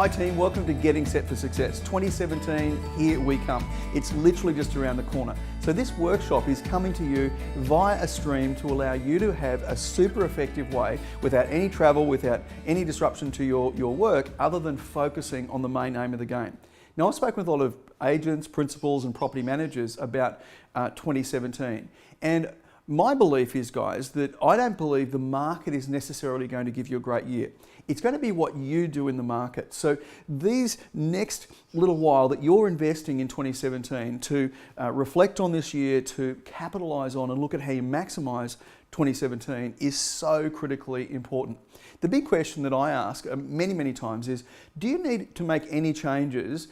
Hi team, welcome to Getting Set for Success. 2017, here we come. It's literally just around the corner. So this workshop is coming to you via a stream to allow you to have a super effective way without any travel, without any disruption to your work, other than focusing on the main aim of the game. Now, I've spoken with a lot of agents, principals and property managers about 2017. And my belief is, guys, that I don't believe the market is necessarily going to give you a great year. It's going to be what you do in the market. So these next little while that you're investing in 2017 to reflect on this year, to capitalize on and look at how you maximize 2017 is so critically important. The big question that I ask many times is, do you need to make any changes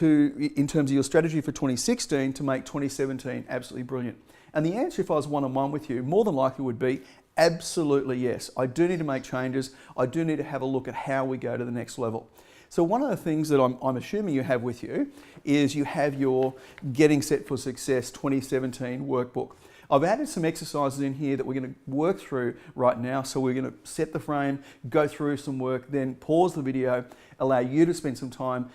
in terms of your strategy for 2016 to make 2017 absolutely brilliant? And the answer, if I was one-on-one with you, more than likely would be absolutely yes. I do need to make changes. I do need to have a look at how we go to the next level. So one of the things that I'm assuming you have with you is you have your Getting Set for Success 2017 workbook. I've added some exercises in here that we're going to work through right now. So we're going to set the frame, go through some work, then pause the video, allow you to spend some time,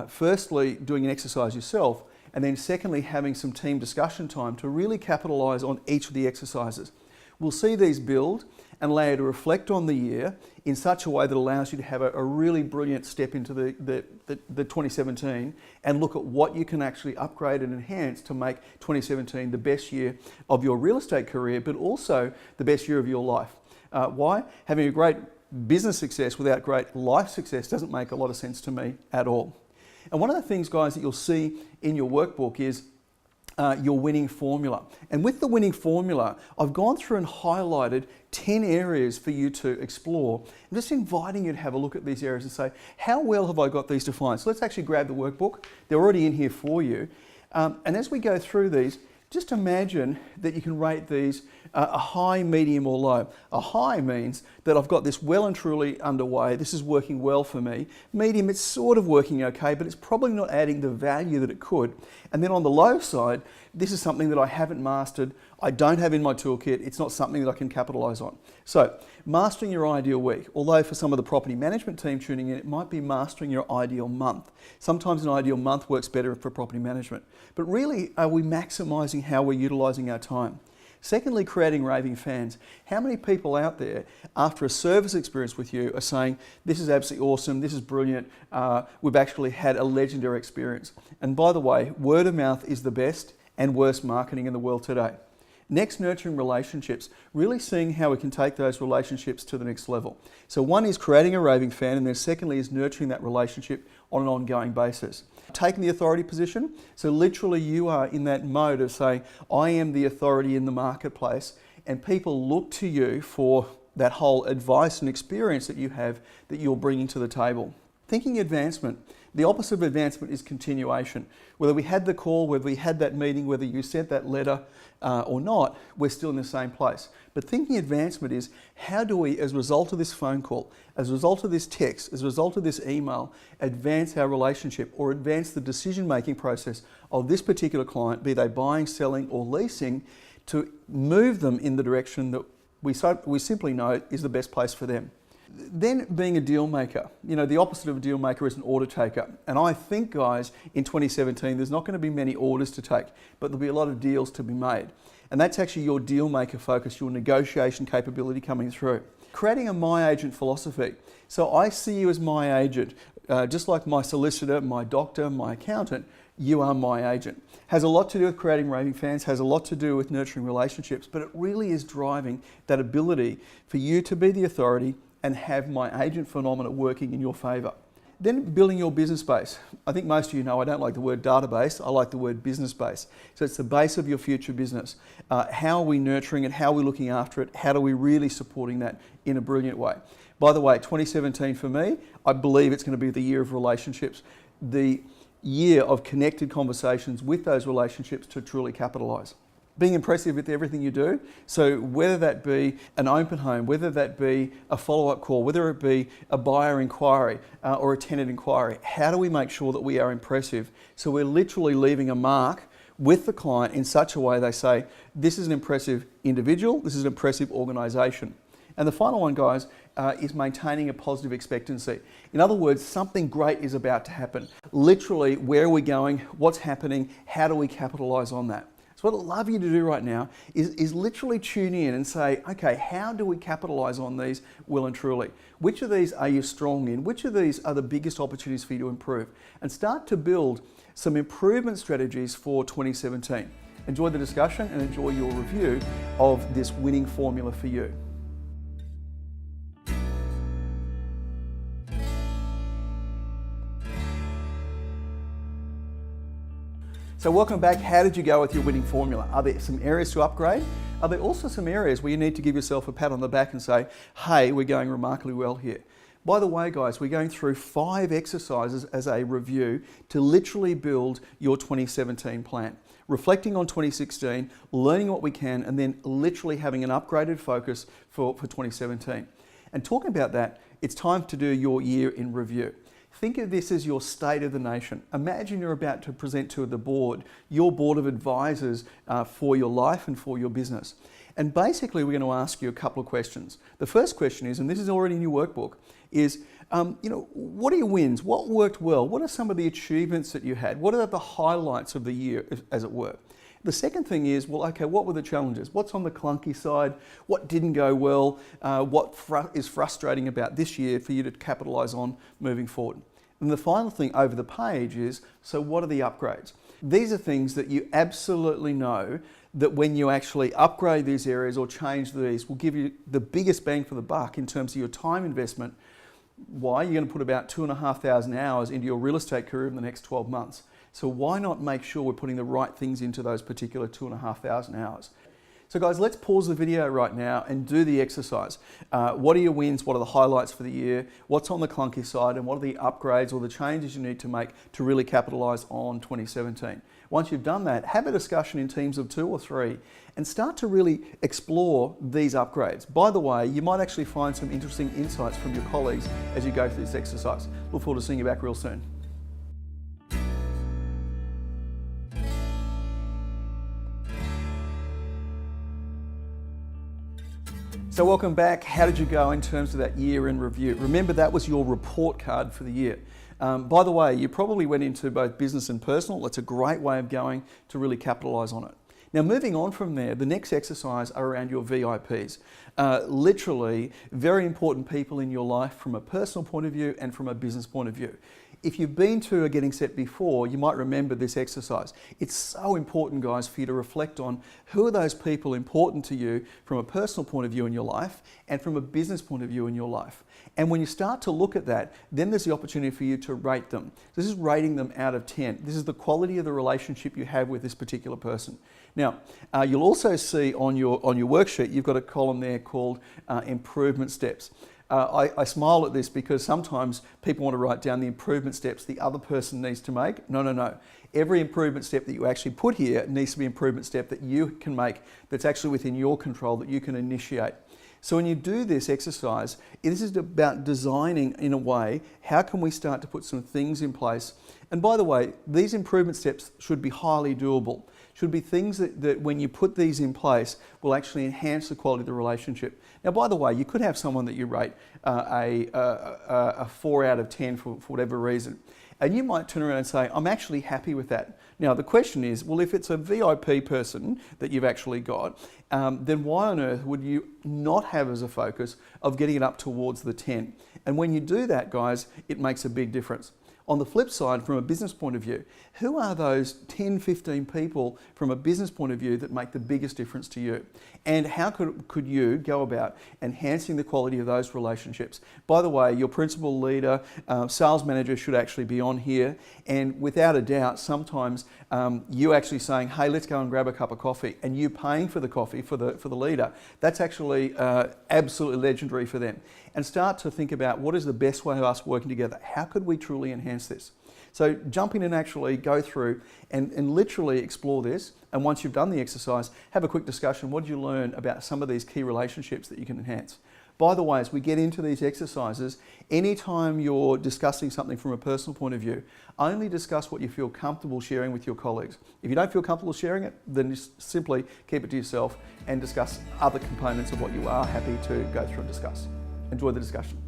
firstly doing an exercise yourself, and then secondly having some team discussion time to really capitalize on each of the exercises. We'll see these build and allow you to reflect on the year in such a way that allows you to have a really brilliant step into the 2017 and look at what you can actually upgrade and enhance to make 2017 the best year of your real estate career, but also the best year of your life. Why? Having a great business success without great life success doesn't make a lot of sense to me at all. And one of the things, guys, that you'll see in your workbook is your winning formula. And with the winning formula, I've gone through and highlighted 10 areas for you to explore. I'm just inviting you to have a look at these areas and say, how well have I got these defined? So let's actually grab the workbook. They're already in here for you. And as we go through these, just imagine that you can rate these a high, medium or low. A high means that I've got this well and truly underway. This is working well for me. Medium, it's sort of working okay, but it's probably not adding the value that it could. And then on the low side, this is something that I haven't mastered. I don't have in my toolkit. It's not something that I can capitalize on. So mastering your ideal week, although for some of the property management team tuning in, it might be mastering your ideal month. Sometimes an ideal month works better for property management. But really, are we maximizing how we're utilizing our time? Secondly, creating raving fans. How many people out there, after a service experience with you, are saying, this is absolutely awesome, this is brilliant, we've actually had a legendary experience. And by the way, word of mouth is the best and worst marketing in the world today. Next, nurturing relationships, really seeing how we can take those relationships to the next level. So one is creating a raving fan, and then secondly is nurturing that relationship on an ongoing basis. Taking the authority position, so literally you are in that mode of saying, I am the authority in the marketplace, and people look to you for that whole advice and experience that you have that you're bringing to the table. Thinking advancement. The opposite of advancement is continuation. Whether we had the call, whether we had that meeting, whether you sent that letter or not, we're still in the same place. But thinking advancement is, how do we, as a result of this phone call, as a result of this text, as a result of this email, advance our relationship or advance the decision-making process of this particular client, be they buying, selling or leasing, to move them in the direction that we simply know is the best place for them. Then being a deal maker. You know, the opposite of a deal maker is an order taker. And I think, guys, in 2017, there's not going to be many orders to take, but there'll be a lot of deals to be made. And that's actually your deal maker focus, your negotiation capability coming through. Creating a my agent philosophy. So I see you as my agent, just like my solicitor, my doctor, my accountant, you are my agent. Has a lot to do with creating raving fans, has a lot to do with nurturing relationships, but it really is driving that ability for you to be the authority and have my agent phenomena working in your favor. Then building your business base. I think most of you know I don't like the word database, I like the word business base. So it's the base of your future business. How are we nurturing it? How are we looking after it? How are we really supporting that in a brilliant way? By the way, 2017 for me, I believe it's going to be the year of relationships, the year of connected conversations with those relationships to truly capitalize. Being impressive with everything you do. So whether that be an open home, whether that be a follow-up call, whether it be a buyer inquiry or a tenant inquiry, how do we make sure that we are impressive? So we're literally leaving a mark with the client in such a way they say, this is an impressive individual, this is an impressive organisation. And the final one, guys, is maintaining a positive expectancy. In other words, something great is about to happen. Literally, where are we going? What's happening? How do we capitalize on that? So what I'd love you to do right now is literally tune in and say, okay, how do we capitalize on these well and truly? Which of these are you strong in? Which of these are the biggest opportunities for you to improve? And start to build some improvement strategies for 2017. Enjoy the discussion and enjoy your review of this winning formula for you. So welcome back. How did you go with your winning formula? Are there some areas to upgrade? Are there also some areas where you need to give yourself a pat on the back and say, hey, we're going remarkably well here? By the way, guys, we're going through 5 exercises as a review to literally build your 2017 plan. Reflecting on 2016, learning what we can, and then literally having an upgraded focus for 2017. And talking about that, it's time to do your year in review. Think of this as your state of the nation. Imagine you're about to present to the board, your board of advisors for your life and for your business. And basically, we're going to ask you a couple of questions. The first question is, and this is already in your workbook, is what are your wins? What worked well? What are some of the achievements that you had? What are the highlights of the year, as it were? The second thing is, well, okay, what were the challenges? What's on the clunky side? What didn't go well? What is frustrating about this year for you to capitalize on moving forward? And the final thing over the page is, so what are the upgrades? These are things that you absolutely know that when you actually upgrade these areas or change these will give you the biggest bang for the buck in terms of your time investment. Why? You're going to put about 2,500 hours into your real estate career in the next 12 months. So why not make sure we're putting the right things into those particular 2,500 hours? So guys, let's pause the video right now and do the exercise. What are your wins? What are the highlights for the year? What's on the clunky side? And what are the upgrades or the changes you need to make to really capitalize on 2017? Once you've done that, have a discussion in teams of 2 or 3 and start to really explore these upgrades. By the way, you might actually find some interesting insights from your colleagues as you go through this exercise. Look forward to seeing you back real soon. So welcome back. How did you go in terms of that year in review? Remember, that was your report card for the year. By the way, you probably went into both business and personal. That's a great way of going to really capitalize on it. Now, moving on from there, the next exercise are around your VIPs. Literally, very important people in your life from a personal point of view and from a business point of view. If you've been to a Getting Set before, you might remember this exercise. It's so important, guys, for you to reflect on who are those people important to you from a personal point of view in your life and from a business point of view in your life. And when you start to look at that, then there's the opportunity for you to rate them. This is rating them out of 10. This is the quality of the relationship you have with this particular person. Now, you'll also see on your worksheet, you've got a column there called improvement steps. I smile at this because sometimes people want to write down the improvement steps the other person needs to make. No. Every improvement step that you actually put here needs to be an improvement step that you can make that's actually within your control, that you can initiate. So when you do this exercise, this is about designing in a way, how can we start to put some things in place? And by the way, these improvement steps should be highly doable. Should be things that when you put these in place will actually enhance the quality of the relationship. Now, by the way, you could have someone that you rate a 4 out of 10 for whatever reason. And you might turn around and say, I'm actually happy with that. Now, the question is, well, if it's a VIP person that you've actually got, then why on earth would you not have as a focus of getting it up towards the 10? And when you do that, guys, it makes a big difference. On the flip side, from a business point of view, who are those 10, 15 people from a business point of view that make the biggest difference to you? And how could you go about enhancing the quality of those relationships? By the way, your principal leader, sales manager should actually be on here. And without a doubt, sometimes you actually saying, hey, let's go and grab a cup of coffee, and you paying for the coffee for the leader, that's actually absolutely legendary for them. And start to think about what is the best way of us working together? How could we truly enhance this? So jump in and actually go through and literally explore this. And once you've done the exercise, have a quick discussion. What did you learn about some of these key relationships that you can enhance? By the way, as we get into these exercises, anytime you're discussing something from a personal point of view, only discuss what you feel comfortable sharing with your colleagues. If you don't feel comfortable sharing it, then just simply keep it to yourself and discuss other components of what you are happy to go through and discuss. Enjoy the discussion.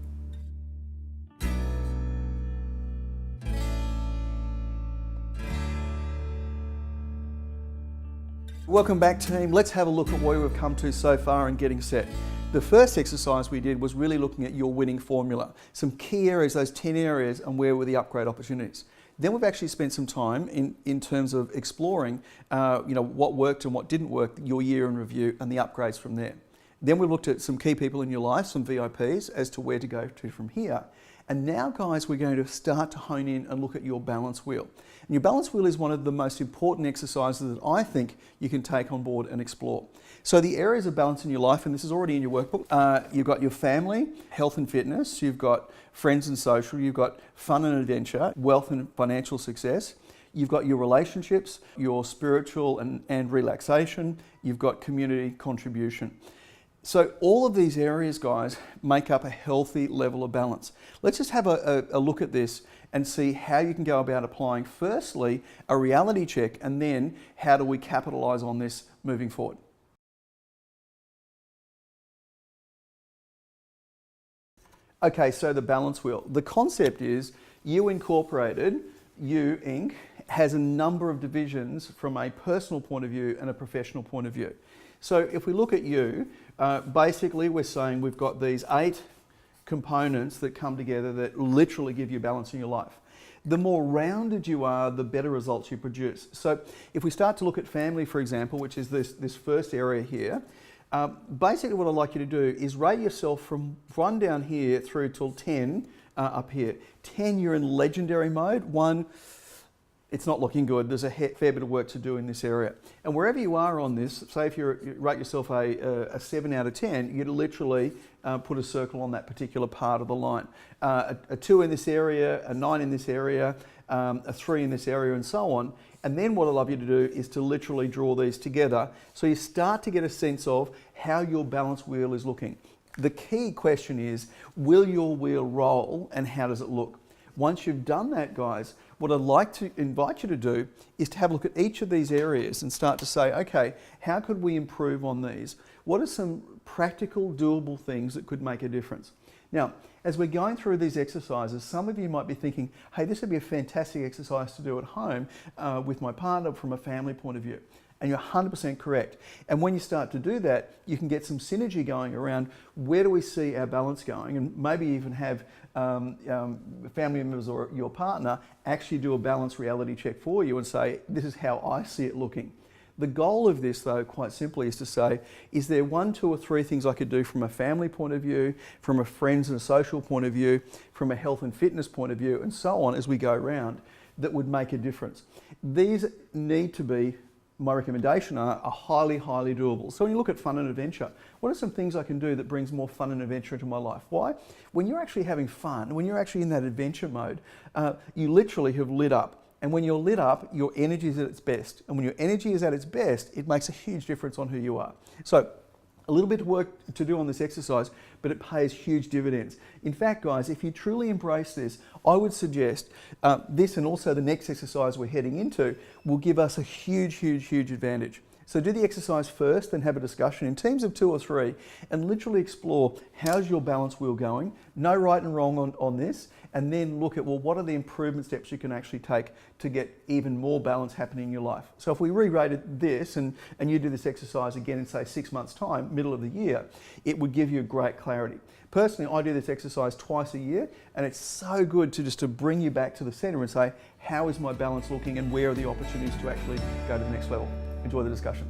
Welcome back, team. Let's have a look at where we've come to so far in getting set. The first exercise we did was really looking at your winning formula, some key areas, those 10 areas, and where were the upgrade opportunities. Then we've actually spent some time in terms of exploring what worked and what didn't work, your year in review, and the upgrades from there. Then we looked at some key people in your life, some VIPs, as to where to go to from here. And now, guys, we're going to start to hone in and look at your balance wheel. And your balance wheel is one of the most important exercises that I think you can take on board and explore. So the areas of balance in your life, and this is already in your workbook, you've got your family, health and fitness, you've got friends and social, you've got fun and adventure, wealth and financial success, you've got your relationships, your spiritual and relaxation, you've got community contribution. So all of these areas, guys, make up a healthy level of balance. Let's just have a look at this and see how you can go about applying, firstly, a reality check, and then how do we capitalize on this moving forward. Okay, so the balance wheel. The concept is You Incorporated, You Inc., has a number of divisions from a personal point of view and a professional point of view. So if we look at you, basically we're saying we've got these 8 components that come together that literally give you balance in your life. The more rounded you are, the better results you produce. So if we start to look at family, for example, which is this first area here, basically what I'd like you to do is rate yourself from 1 down here through till 10 up here. 10, you're in legendary mode. 1, it's not looking good. There's a fair bit of work to do in this area. And wherever you are on this, say if you rate yourself a 7 out of 10, you'd literally put a circle on that particular part of the line. A 2 in this area, a 9 in this area, a 3 in this area, and so on. And then what I'd love you to do is to literally draw these together so you start to get a sense of how your balance wheel is looking. The key question is, will your wheel roll and how does it look? Once you've done that, guys, what I'd like to invite you to do is to have a look at each of these areas and start to say, okay, how could we improve on these? What are some practical, doable things that could make a difference? Now, as we're going through these exercises, some of you might be thinking, hey, this would be a fantastic exercise to do at home with my partner from a family point of view. And you're 100% correct. And when you start to do that, you can get some synergy going around where do we see our balance going, and maybe even have family members or your partner actually do a balance reality check for you and say, this is how I see it looking. The goal of this, though, quite simply, is to say, is there 1, 2, or 3 things I could do from a family point of view, from a friends and a social point of view, from a health and fitness point of view, and so on as we go around, that would make a difference? These need to be, my recommendation are highly, highly doable. So when you look at fun and adventure, what are some things I can do that brings more fun and adventure into my life? Why? When you're actually having fun, when you're actually in that adventure mode, you literally have lit up. And when you're lit up, your energy is at its best. And when your energy is at its best, it makes a huge difference on who you are. So a little bit of work to do on this exercise, but it pays huge dividends. In fact, guys, if you truly embrace this, I would suggest this and also the next exercise we're heading into will give us a huge, huge, huge advantage. So do the exercise first, then have a discussion in teams of 2 or 3 and literally explore how's your balance wheel going, no right and wrong on this, and then look at, well, what are the improvement steps you can actually take to get even more balance happening in your life. So if we re-rated this and you do this exercise again in say 6 months time, middle of the year, it would give you great clarity. Personally, I do this exercise twice a year, and it's so good to bring you back to the center and say, how is my balance looking and where are the opportunities to actually go to the next level? Enjoy the discussion.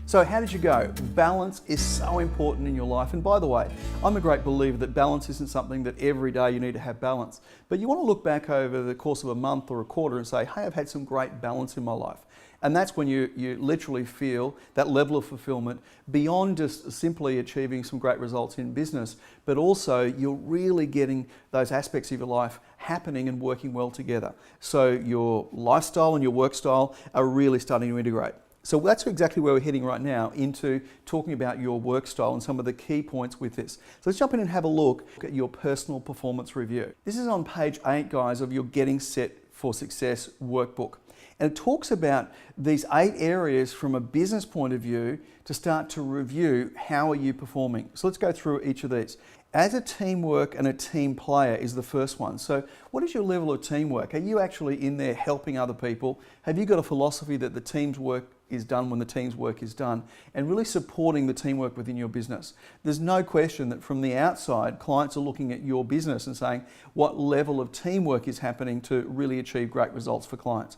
So how did you go? Balance is so important in your life. And by the way, I'm a great believer that balance isn't something that every day you need to have balance. But you want to look back over the course of a month or a quarter and say, hey, I've had some great balance in my life. And that's when you literally feel that level of fulfillment beyond just simply achieving some great results in business, but also you're really getting those aspects of your life happening and working well together. So your lifestyle and your work style are really starting to integrate. So that's exactly where we're heading right now, into talking about your work style and some of the key points with this. So let's jump in and have a look at your personal performance review. This is on page 8, guys, of your Getting Set for Success workbook. And it talks about these 8 areas from a business point of view to start to review how are you performing. So let's go through each of these. As a teamwork and a team player is the first one. So what is your level of teamwork? Are you actually in there helping other people? Have you got a philosophy that the team's work is done when the team's work is done, and really supporting the teamwork within your business? There's no question that from the outside, clients are looking at your business and saying what level of teamwork is happening to really achieve great results for clients.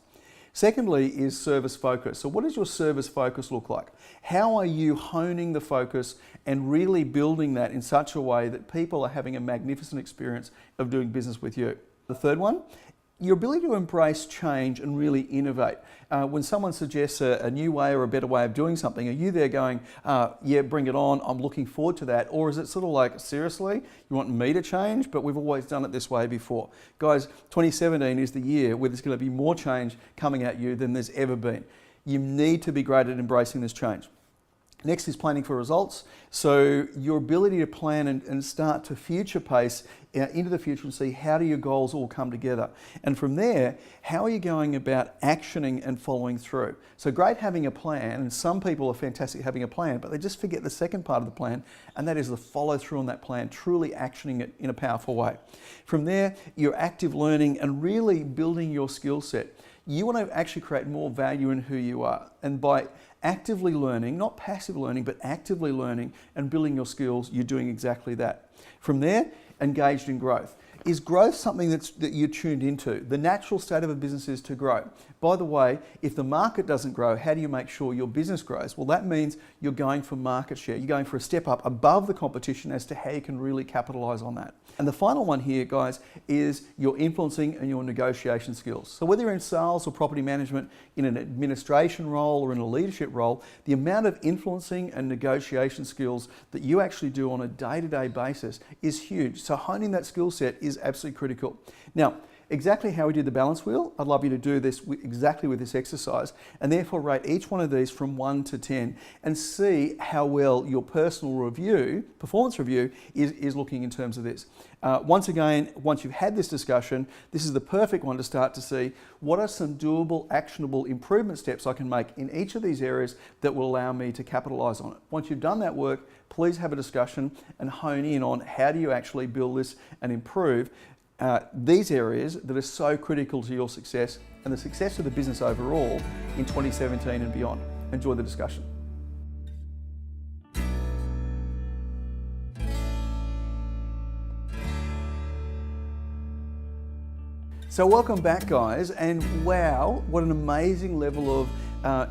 Secondly is service focus. So what does your service focus look like? How are you honing the focus and really building that in such a way that people are having a magnificent experience of doing business with you? The third one, your ability to embrace change and really innovate. When someone suggests a new way or a better way of doing something, are you there going, yeah, bring it on, I'm looking forward to that? Or is it sort of like, seriously, you want me to change? But we've always done it this way before. Guys, 2017 is the year where there's going to be more change coming at you than there's ever been. You need to be great at embracing this change. Next is planning for results. So your ability to plan and start to future pace into the future and see how do your goals all come together. And from there, how are you going about actioning and following through? So great having a plan, and some people are fantastic having a plan, but they just forget the second part of the plan, and that is the follow through on that plan, truly actioning it in a powerful way. From there, you're active learning and really building your skill set. You want to actually create more value in who you are. And by actively learning, not passive learning, but actively learning and building your skills, you're doing exactly that. From there, engaged in growth. Is growth something that you're tuned into? The natural state of a business is to grow. By the way, if the market doesn't grow, how do you make sure your business grows? Well, that means you're going for market share. You're going for a step up above the competition as to how you can really capitalize on that. And the final one here, guys, is your influencing and your negotiation skills. So whether you're in sales or property management, in an administration role or in a leadership role, the amount of influencing and negotiation skills that you actually do on a day-to-day basis is huge. So honing that skill set is absolutely critical. Now, exactly how we did the balance wheel, I'd love you to do this exactly with this exercise, and therefore rate each one of these from 1 to 10 and see how well your personal review, performance review, is looking in terms of this. Once again, once you've had this discussion, this is the perfect one to start to see what are some doable, actionable improvement steps I can make in each of these areas that will allow me to capitalize on it. Once you've done that work, please have a discussion and hone in on how do you actually build this and improve these areas that are so critical to your success and the success of the business overall in 2017 and beyond. Enjoy the discussion. So welcome back, guys, and wow, what an amazing level of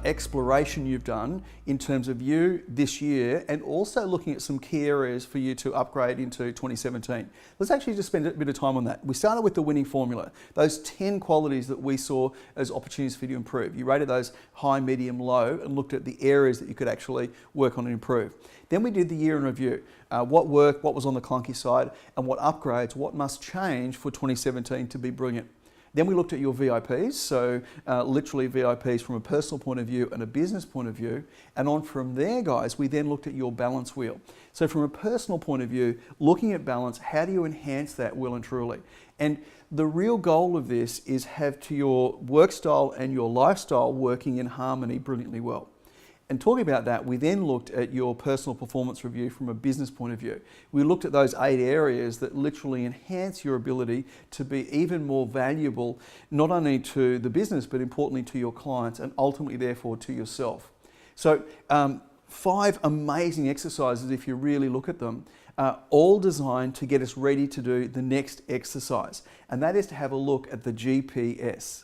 exploration you've done in terms of you this year, and also looking at some key areas for you to upgrade into 2017. Let's actually just spend a bit of time on that. We started with the winning formula, those 10 qualities that we saw as opportunities for you to improve. You rated those high, medium, low, and looked at the areas that you could actually work on and improve. Then we did the year in review. What worked, what was on the clunky side, and what upgrades, what must change for 2017 to be brilliant. Then we looked at your VIPs, so literally VIPs from a personal point of view and a business point of view. And on from there, guys, we then looked at your balance wheel. So from a personal point of view, looking at balance, how do you enhance that well and truly? And the real goal of this is have to your work style and your lifestyle working in harmony brilliantly well. And talking about that, we then looked at your personal performance review from a business point of view. We looked at those 8 areas that literally enhance your ability to be even more valuable, not only to the business, but importantly to your clients and ultimately therefore to yourself. So 5 amazing exercises, if you really look at them, all designed to get us ready to do the next exercise. And that is to have a look at the GPS.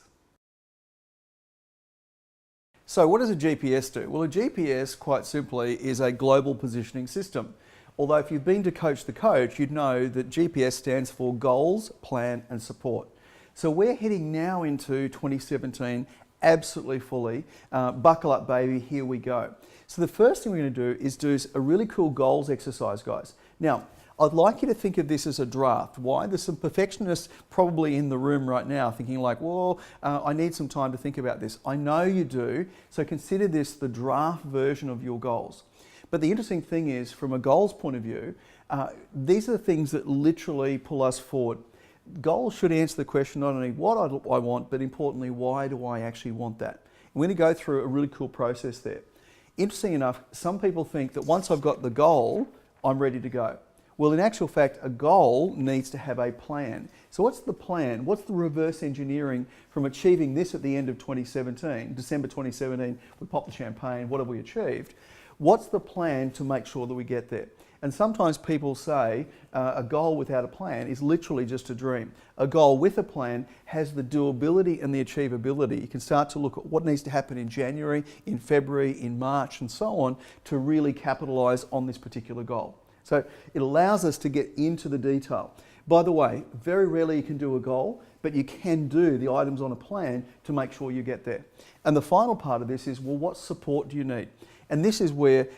So what does a GPS do? Well, a GPS, quite simply, is a global positioning system. Although if you've been to Coach the Coach, you'd know that GPS stands for Goals, Plan and Support. So we're heading now into 2017 absolutely fully. Buckle up, baby, here we go. So the first thing we're going to do is do a really cool goals exercise, guys. Now, I'd like you to think of this as a draft. Why? There's some perfectionists probably in the room right now thinking like, well, I need some time to think about this. I know you do, so consider this the draft version of your goals. But the interesting thing is, from a goals point of view, these are the things that literally pull us forward. Goals should answer the question not only what I want, but importantly, why do I actually want that? And we're going to go through a really cool process there. Interesting enough, some people think that once I've got the goal, I'm ready to go. Well, in actual fact, a goal needs to have a plan. So what's the plan? What's the reverse engineering from achieving this at the end of 2017? December 2017, we popped the champagne, what have we achieved? What's the plan to make sure that we get there? And sometimes people say a goal without a plan is literally just a dream. A goal with a plan has the doability and the achievability. You can start to look at what needs to happen in January, in February, in March, and so on to really capitalise on this particular goal. So it allows us to get into the detail. By the way, very rarely you can do a goal, but you can do the items on a plan to make sure you get there. And the final part of this is, well, what support do you need? And this is where,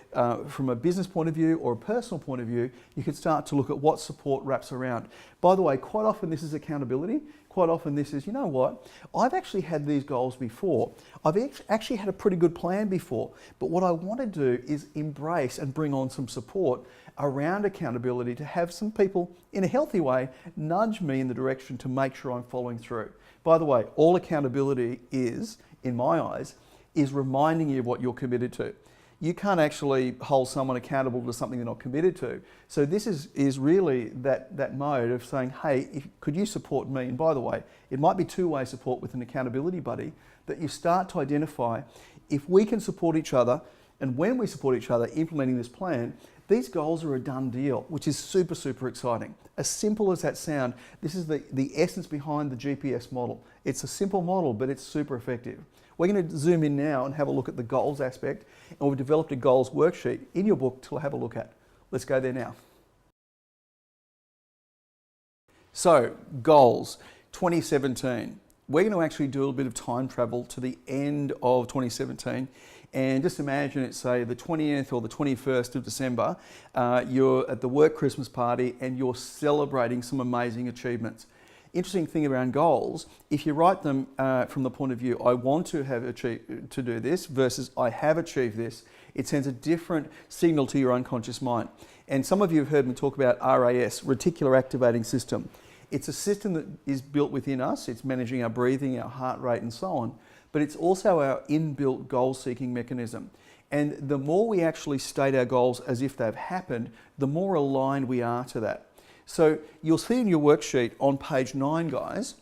from a business point of view or a personal point of view, you can start to look at what support wraps around. By the way, quite often this is accountability. Quite often this is, you know what, I've actually had these goals before. I've actually had a pretty good plan before. But what I want to do is embrace and bring on some support around accountability to have some people, in a healthy way, nudge me in the direction to make sure I'm following through. By the way, all accountability is, in my eyes, is reminding you of what you're committed to. You can't actually hold someone accountable to something they're not committed to. So this is really that mode of saying, hey, could you support me? And by the way, it might be two-way support with an accountability buddy, that you start to identify if we can support each other, and when we support each other implementing this plan, these goals are a done deal, which is super, super exciting. As simple as that sound, this is the essence behind the GPS model. It's a simple model, but it's super effective. We're going to zoom in now and have a look at the goals aspect, and we've developed a goals worksheet in your book to have a look at. Let's go there now. So, goals, 2017. We're going to actually do a little bit of time travel to the end of 2017, and just imagine it's, say, the 20th or the 21st of December. You're at the work Christmas party and you're celebrating some amazing achievements. Interesting thing around goals, if you write them from the point of view, I want to have achieved to do this versus I have achieved this, it sends a different signal to your unconscious mind. And some of you have heard me talk about RAS, Reticular Activating System. It's a system that is built within us. It's managing our breathing, our heart rate and so on. But it's also our inbuilt goal-seeking mechanism. And the more we actually state our goals as if they've happened, the more aligned we are to that. So you'll see in your worksheet on page 9, guys,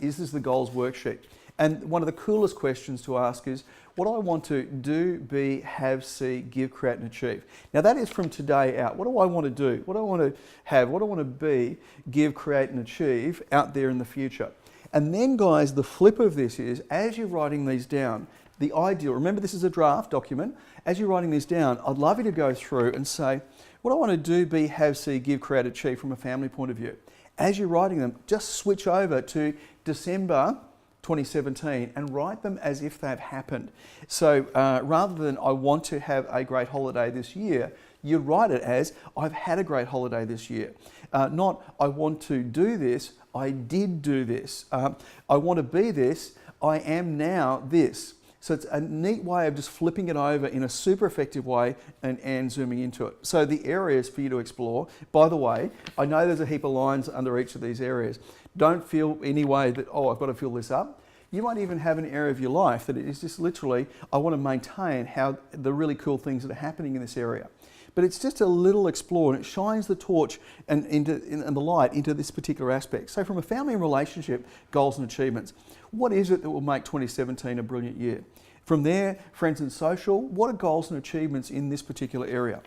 is this the goals worksheet. And one of the coolest questions to ask is, what do I want to do, be, have, see, give, create and achieve? Now that is from today out. What do I want to do? What do I want to have? What do I want to be, give, create and achieve out there in the future? And then, guys, the flip of this is, as you're writing these down, the ideal, remember this is a draft document, as you're writing these down, I'd love you to go through and say, what I want to do, be, have, see, give, create, achieve from a family point of view. As you're writing them, just switch over to December 2017 and write them as if they've happened. So rather than I want to have a great holiday this year, you write it as I've had a great holiday this year. Not I want to do this, I did do this. I want to be this, I am now this. So it's a neat way of just flipping it over in a super effective way and zooming into it. So the areas for you to explore, by the way, I know there's a heap of lines under each of these areas. Don't feel any way that, oh, I've got to fill this up. You might even have an area of your life that is just literally, I want to maintain how the really cool things that are happening in this area. But it's just a little explore, and it shines the torch and the light into this particular aspect. So from a family and relationship, goals and achievements, what is it that will make 2017 a brilliant year? From there, friends and social, what are goals and achievements in this particular area?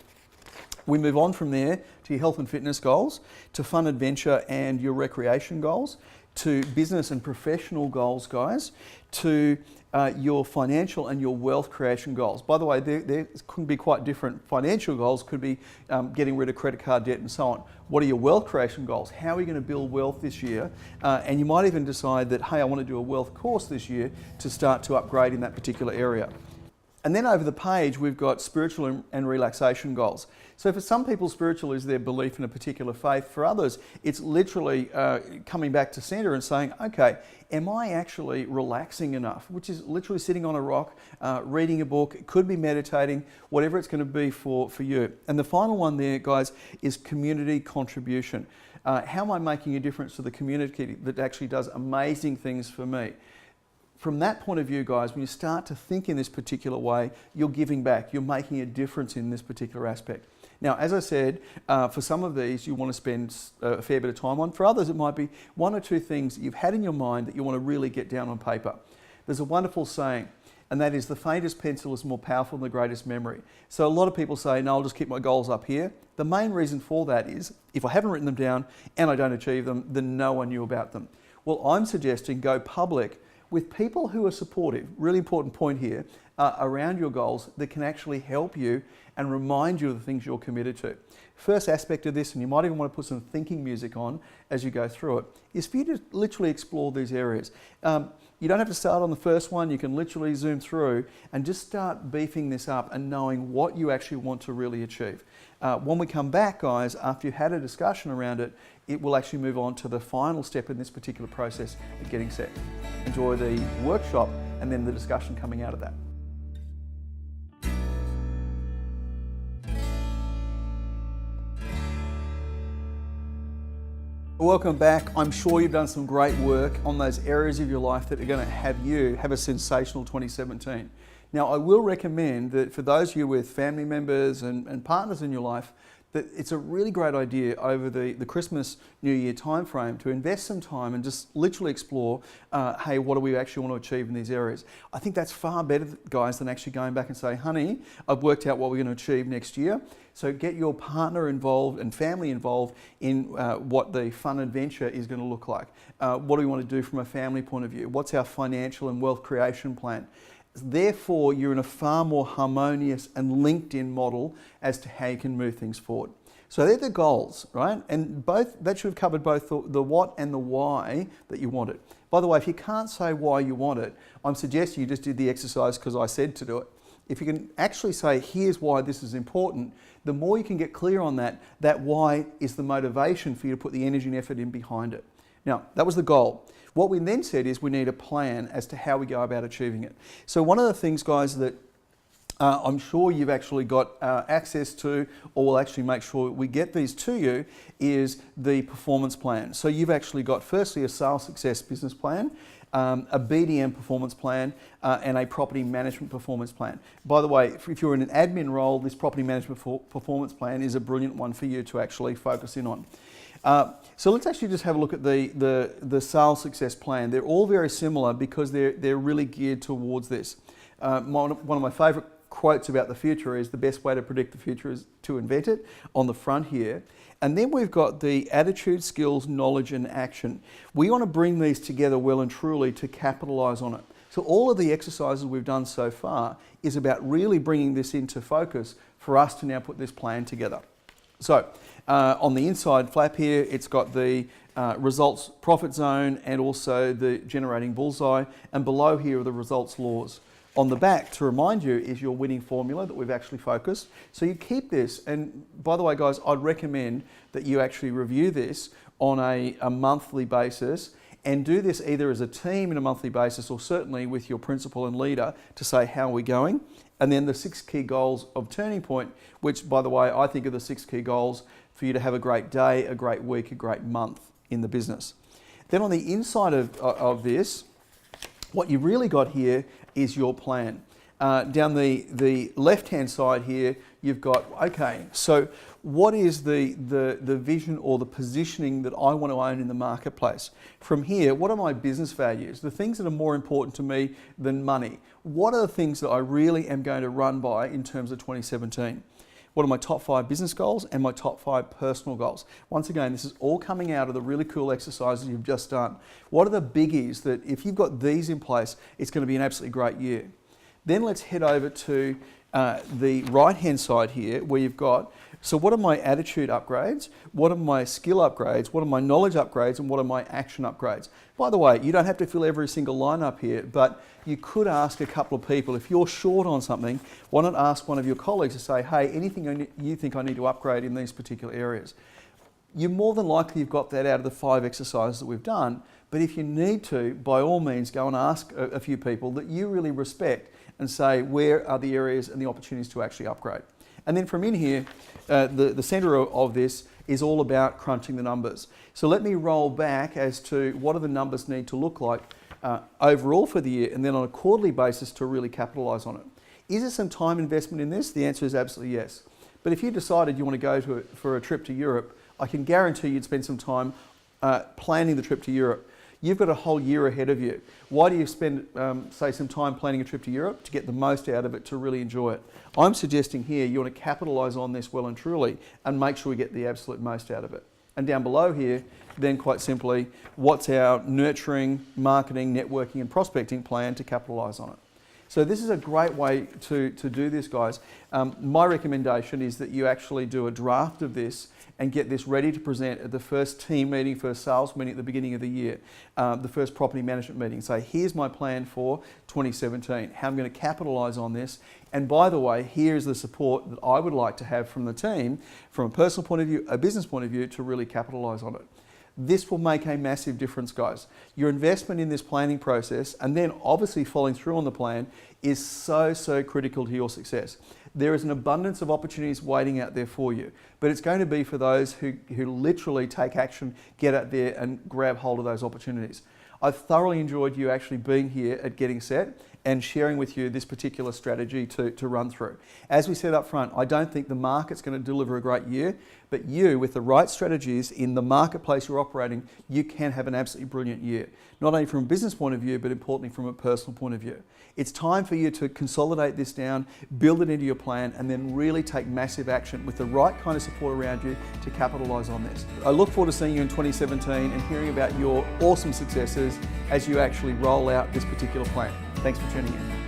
We move on from there to your health and fitness goals, to fun, adventure and your recreation goals, to business and professional goals, guys, to your financial and your wealth creation goals. By the way, there could be quite different. Financial goals could be getting rid of credit card debt and so on. What are your wealth creation goals? How are you going to build wealth this year? And you might even decide that, hey, I want to do a wealth course this year to start to upgrade in that particular area. And then over the page, we've got spiritual and relaxation goals. So for some people, spiritual is their belief in a particular faith. For others, it's literally coming back to center and saying, okay, am I actually relaxing enough? Which is literally sitting on a rock, reading a book. It could be meditating, whatever it's going to be for you. And the final one there, guys, is community contribution. How am I making a difference to the community that actually does amazing things for me? From that point of view, guys, when you start to think in this particular way, you're giving back. You're making a difference in this particular aspect. Now, as I said, for some of these, you want to spend a fair bit of time on. For others, it might be one or two things that you've had in your mind that you want to really get down on paper. There's a wonderful saying, and that is the faintest pencil is more powerful than the greatest memory. So a lot of people say, no, I'll just keep my goals up here. The main reason for that is if I haven't written them down and I don't achieve them, then no one knew about them. Well, I'm suggesting go public with people who are supportive, really important point here, around your goals that can actually help you and remind you of the things you're committed to. First aspect of this, and you might even want to put some thinking music on as you go through it, is for you to literally explore these areas. You don't have to start on the first one, you can literally zoom through and just start beefing this up and knowing what you actually want to really achieve. When we come back, guys, after you've had a discussion around it, it will actually move on to the final step in this particular process of getting set. Enjoy the workshop and then the discussion coming out of that. Welcome back. I'm sure you've done some great work on those areas of your life that are going to have you have a sensational 2017. Now, I will recommend that for those of you with family members and partners in your life, that it's a really great idea over the Christmas, New Year timeframe to invest some time and just literally explore, hey, what do we actually want to achieve in these areas? I think that's far better, guys, than actually going back and say, honey, I've worked out what we're going to achieve next year. So get your partner involved and family involved in what the fun adventure is going to look like. What do we want to do from a family point of view? What's our financial and wealth creation plan? Therefore, you're in a far more harmonious and linked in model as to how you can move things forward. So they're the goals, right? And both that should have covered both the what and the why that you want it. By the way, if you can't say why you want it, I'm suggesting you just did the exercise because I said to do it. If you can actually say, here's why this is important, the more you can get clear on that, that why is the motivation for you to put the energy and effort in behind it. Now, that was the goal. What we then said is we need a plan as to how we go about achieving it. So one of the things, guys, that I'm sure you've actually got access to, or we'll actually make sure we get these to you, is the performance plan. So you've actually got firstly a sales success business plan, a BDM performance plan, and a property management performance plan. By the way, if you're in an admin role, this property management performance plan is a brilliant one for you to actually focus in on. So let's actually just have a look at the sales success plan. They're all very similar because they're really geared towards this. One of my favourite quotes about the future is the best way to predict the future is to invent it on the front here. And then we've got the attitude, skills, knowledge and action. We want to bring these together well and truly to capitalise on it. So all of the exercises we've done so far is about really bringing this into focus for us to now put this plan together. So on the inside flap here, it's got the results profit zone and also the generating bullseye, and below here are the results laws. On the back, to remind you, is your winning formula that we've actually focused. So you keep this, and by the way, guys, I'd recommend that you actually review this on a monthly basis and do this either as a team in a monthly basis or certainly with your principal and leader to say, how are we going? And then the 6 key goals of Turning Point, which, by the way, I think are the 6 key goals for you to have a great day, a great week, a great month in the business. Then on the inside of this, what you've really got here is your plan. Down the left-hand side here, you've got, okay, so what is the vision or the positioning that I want to own in the marketplace? From here, what are my business values? The things that are more important to me than money. What are the things that I really am going to run by in terms of 2017? what are my top 5 business goals, and my top 5 personal goals. Once again, this is all coming out of the really cool exercises you've just done. What are the biggies that if you've got these in place, it's going to be an absolutely great year? Then let's head over to the right-hand side here where you've got, so what are my attitude upgrades, what are my skill upgrades, what are my knowledge upgrades, and what are my action upgrades? By the way, you don't have to fill every single line up here, but you could ask a couple of people, if you're short on something, why not ask one of your colleagues to say, hey, anything you think I need to upgrade in these particular areas? You're more than likely you've got that out of the 5 exercises that we've done, but if you need to, by all means, go and ask a few people that you really respect and say, where are the areas and the opportunities to actually upgrade? And then from in here, the center of this is all about crunching the numbers. So let me roll back as to what do the numbers need to look like overall for the year, and then on a quarterly basis to really capitalize on it. Is there some time investment in this? The answer is absolutely yes. But if you decided you want to go for a trip to Europe, I can guarantee you'd spend some time planning the trip to Europe. You've got a whole year ahead of you. Why do you spend, say, some time planning a trip to Europe? To get the most out of it, to really enjoy it. I'm suggesting here you want to capitalise on this well and truly and make sure we get the absolute most out of it. And down below here, then quite simply, what's our nurturing, marketing, networking and prospecting plan to capitalise on it? So this is a great way to do this, guys. My recommendation is that you actually do a draft of this and get this ready to present at the first team meeting, first sales meeting at the beginning of the year, the first property management meeting. Say, here's my plan for 2017, how I'm going to capitalise on this. And by the way, here's the support that I would like to have from the team, from a personal point of view, a business point of view, to really capitalise on it. This will make a massive difference, guys. Your investment in this planning process and then obviously following through on the plan is so critical to your success. There is an abundance of opportunities waiting out there for you, but it's going to be for those who literally take action, get out there and grab hold of those opportunities. I've thoroughly enjoyed you actually being here at Getting Set and sharing with you this particular strategy to run through. As we said up front, I don't think the market's going to deliver a great year, but you, with the right strategies in the marketplace you're operating, you can have an absolutely brilliant year. Not only from a business point of view, but importantly from a personal point of view. It's time for you to consolidate this down, build it into your plan, and then really take massive action with the right kind of support around you to capitalise on this. I look forward to seeing you in 2017 and hearing about your awesome successes as you actually roll out this particular plan. Thanks for tuning in.